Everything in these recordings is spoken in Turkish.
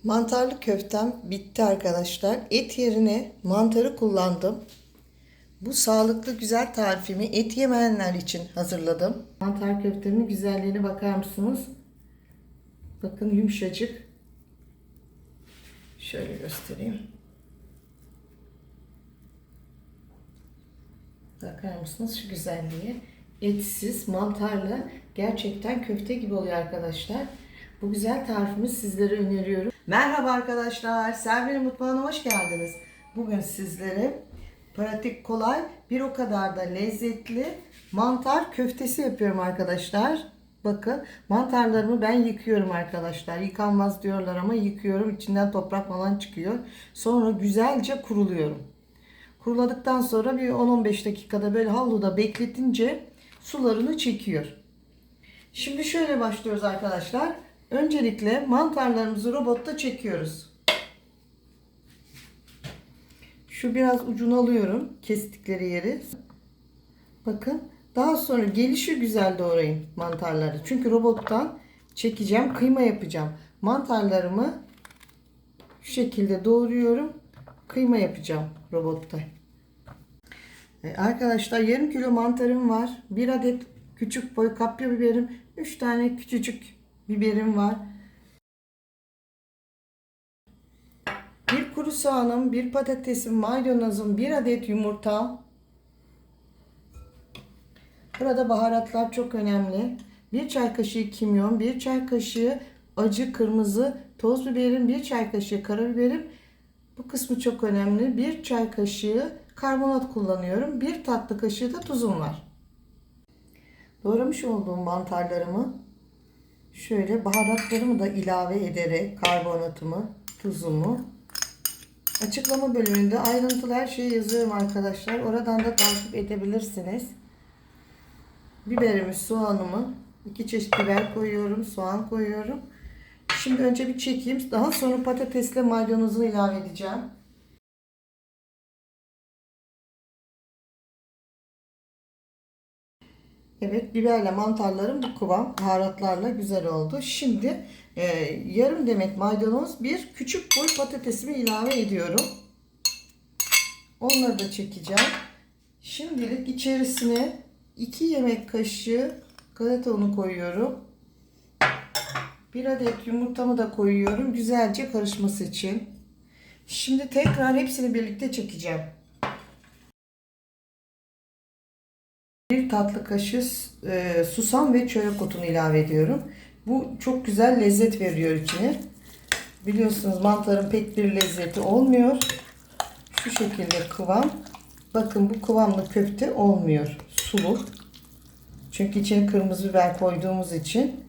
Mantarlı köftem bitti arkadaşlar. Et yerine mantarı kullandım. Bu sağlıklı güzel tarifimi et yemeyenler için hazırladım. Mantar köftemin güzelliğine bakar mısınız? Bakın yumuşacık. Şöyle göstereyim. Bakar mısınız şu güzelliğe? Etsiz, mantarlı gerçekten köfte gibi oluyor arkadaşlar. Bu güzel tarifimi sizlere öneriyorum. Merhaba arkadaşlar, Selvi'nin mutfağına hoş geldiniz. Bugün sizlere pratik, kolay, bir o kadar da lezzetli mantar köftesi yapıyorum arkadaşlar. Bakın mantarlarımı ben yıkıyorum arkadaşlar. Yıkanmaz diyorlar ama yıkıyorum. İçinden toprak falan çıkıyor. Sonra güzelce kuruluyorum. Kuruladıktan sonra bir 10-15 dakikada böyle havluda bekletince sularını çekiyor. Şimdi şöyle başlıyoruz arkadaşlar. Öncelikle mantarlarımızı robotta çekiyoruz. Şu biraz ucunu alıyorum. Kestikleri yeri. Bakın. Daha sonra gelişi güzel doğrayın mantarları. Çünkü robottan çekeceğim. Kıyma yapacağım. Mantarlarımı şu şekilde doğruyorum. Kıyma yapacağım robotta. Arkadaşlar yarım kilo mantarım var. 1 adet küçük boy kapya biberim. 3 tane küçücük biberim var. Bir kuru soğanım, bir patatesim, maydanozum, 1 adet yumurtam. Burada baharatlar çok önemli. 1 çay kaşığı kimyon, 1 çay kaşığı acı kırmızı toz biberim, 1 çay kaşığı karabiberim. Bu kısmı çok önemli. 1 çay kaşığı karbonat kullanıyorum. 1 tatlı kaşığı da tuzum var. Doğramış olduğum mantarlarımı şöyle baharatlarımı da ilave ederek karbonatımı, tuzumu açıklama bölümünde ayrıntılı her şeyi yazıyorum arkadaşlar. Oradan da takip edebilirsiniz. Biberimi, soğanımı, 2 çeşit biber koyuyorum, soğan koyuyorum. Şimdi önce bir çekeyim. Daha sonra patatesle maydanozu ilave edeceğim. Evet, biberle mantarlarım bu kıvam, baharatlarla güzel oldu. Şimdi yarım demet maydanoz, bir küçük boy patatesimi ilave ediyorum. Onları da çekeceğim. Şimdilik içerisine 2 yemek kaşığı galeta unu koyuyorum. 1 adet yumurtamı da koyuyorum güzelce karışması için. Şimdi tekrar hepsini birlikte çekeceğim. 1 tatlı kaşığı susam ve çörek otunu ilave ediyorum. Bu çok güzel lezzet veriyor içine. Biliyorsunuz mantarın pek bir lezzeti olmuyor. Şu şekilde kıvam. Bakın bu kıvamlı köfte olmuyor. Sulu. Çünkü içine kırmızı biber koyduğumuz için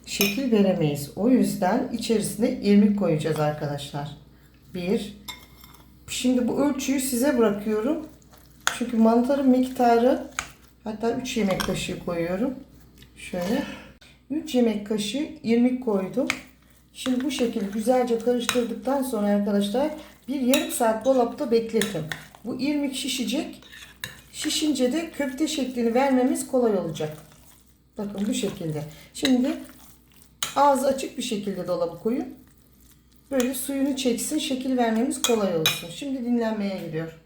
şekil veremeyiz. O yüzden içerisine irmik koyacağız arkadaşlar. 1. Şimdi bu ölçüyü size bırakıyorum. Çünkü mantarın miktarı, hatta 3 yemek kaşığı koyuyorum. Şöyle 3 yemek kaşığı irmik koydum. Şimdi bu şekilde güzelce karıştırdıktan sonra arkadaşlar bir yarım saat dolapta bekletin. Bu irmik şişecek. Şişince de köfte şeklini vermemiz kolay olacak. Bakın bu şekilde. Şimdi ağzı açık bir şekilde dolaba koyun. Böyle suyunu çeksin, şekil vermemiz kolay olsun. Şimdi dinlenmeye gidiyor.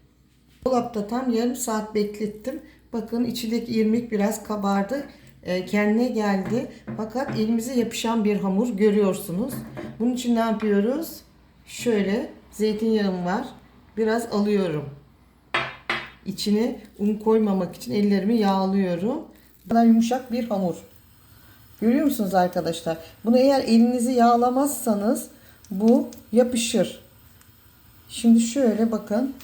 Dolapta tam yarım saat beklettim. Bakın içindeki irmik biraz kabardı. Kendine geldi. Fakat elimize yapışan bir hamur görüyorsunuz. Bunun için ne yapıyoruz? Şöyle zeytinyağım var. Biraz alıyorum. İçine un koymamak için ellerimi yağlıyorum. Bu kadar yumuşak bir hamur. Görüyor musunuz arkadaşlar? Bunu eğer elinizi yağlamazsanız bu yapışır. Şimdi şöyle bakın.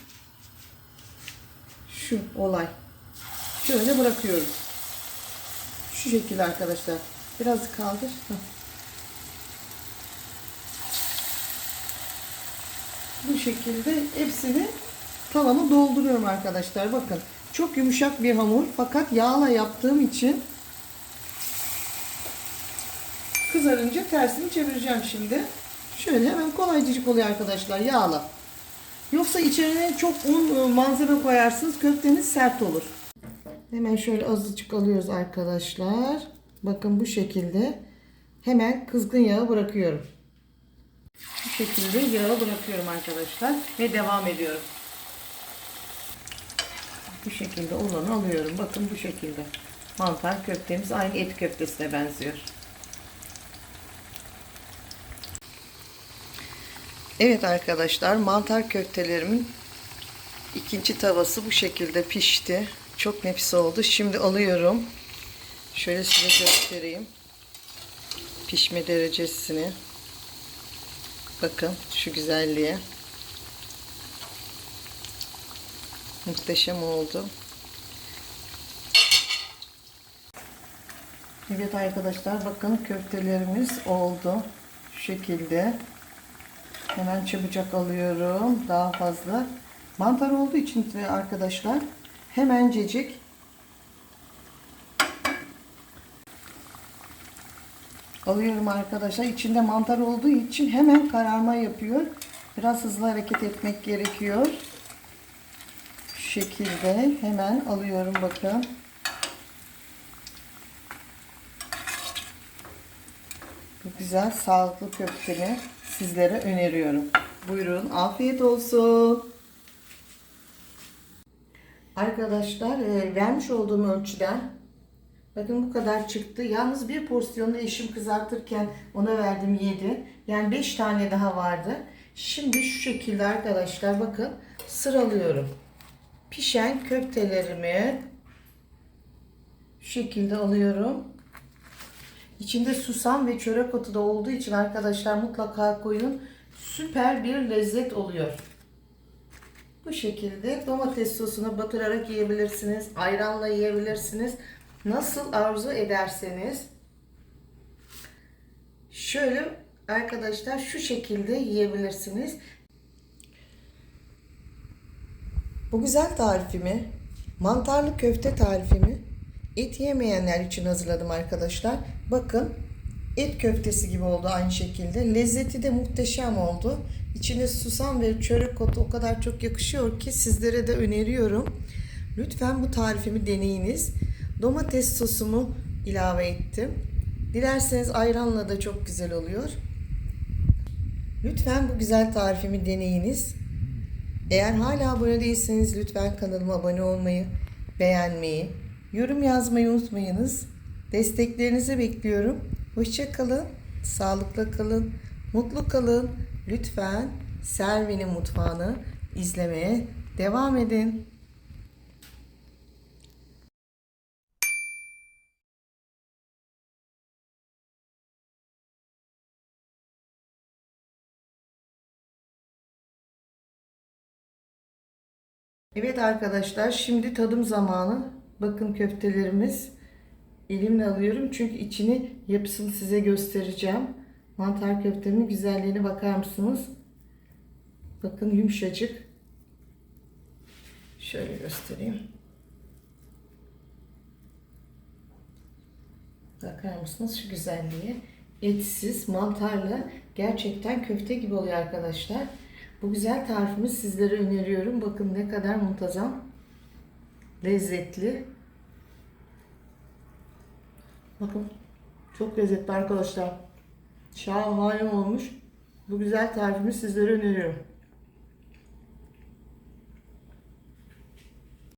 Şu olay. Şöyle bırakıyorum. Şu şekilde arkadaşlar. Biraz kaldır. Bu şekilde hepsini tavama dolduruyorum arkadaşlar. Bakın. Çok yumuşak bir hamur. Fakat yağla yaptığım için kızarınca tersini çevireceğim şimdi. Şöyle hemen kolaycık oluyor arkadaşlar. Yağla. Yoksa içine çok un malzeme koyarsınız. Köfteniz sert olur. Hemen şöyle azıcık alıyoruz arkadaşlar. Bakın bu şekilde. Hemen kızgın yağı bırakıyorum. Bu şekilde yağı bırakıyorum arkadaşlar ve devam ediyorum. Bu şekilde olanı alıyorum. Bakın bu şekilde. Mantar köftemiz aynı et köftesine benziyor. Evet arkadaşlar, mantar köftelerimin ikinci tavası bu şekilde pişti. Çok nefis oldu. Şimdi alıyorum. Şöyle size göstereyim. Pişme derecesini. Bakın şu güzelliğe. Muhteşem oldu. Evet arkadaşlar, bakın köftelerimiz oldu. Şu şekilde. Hemen çabucak alıyorum. Daha fazla. Mantar olduğu için de arkadaşlar hemencecik alıyorum arkadaşlar. İçinde mantar olduğu için hemen kararma yapıyor. Biraz hızlı hareket etmek gerekiyor. Şu şekilde hemen alıyorum bakın. Bu güzel sağlıklı köftemi sizlere öneriyorum. Buyurun, afiyet olsun. Arkadaşlar vermiş olduğum ölçüden bakın bu kadar çıktı. Yalnız bir porsiyonu eşim kızartırken ona verdim, yedi. Yani 5 tane daha vardı. Şimdi şu şekilde arkadaşlar bakın sıralıyorum. Pişen köftelerimi şu şekilde alıyorum. İçinde susam ve çörek otu da olduğu için arkadaşlar mutlaka koyun. Süper bir lezzet oluyor. Bu şekilde domates sosuna batırarak yiyebilirsiniz. Ayranla yiyebilirsiniz. Nasıl arzu ederseniz. Şöyle arkadaşlar şu şekilde yiyebilirsiniz. Bu güzel tarifimi, mantarlı köfte tarifimi et yemeyenler için hazırladım arkadaşlar. Bakın et köftesi gibi oldu aynı şekilde. Lezzeti de muhteşem oldu. İçine susam ve çörek otu o kadar çok yakışıyor ki sizlere de öneriyorum. Lütfen bu tarifimi deneyiniz. Domates sosumu ilave ettim. Dilerseniz ayranla da çok güzel oluyor. Lütfen bu güzel tarifimi deneyiniz. Eğer hala abone değilseniz lütfen kanalıma abone olmayı, beğenmeyi, yorum yazmayı unutmayınız. Desteklerinizi bekliyorum. Hoşça kalın, sağlıkla kalın, mutlu kalın. Lütfen Servin'in mutfağını izlemeye devam edin. Evet arkadaşlar, şimdi tadım zamanı. Bakın köftelerimiz. Elimle alıyorum çünkü içini, yapısını size göstereceğim. Mantar köftenin güzelliğine bakar mısınız? Bakın yumuşacık. Şöyle göstereyim. Bakar mısınız şu güzelliğe? Etsiz, mantarlı, gerçekten köfte gibi oluyor arkadaşlar. Bu güzel tarifimi sizlere öneriyorum. Bakın ne kadar muntazam, lezzetli. Bakın çok lezzetli arkadaşlar. Şahane olmuş. Bu güzel tarifimi sizlere öneriyorum.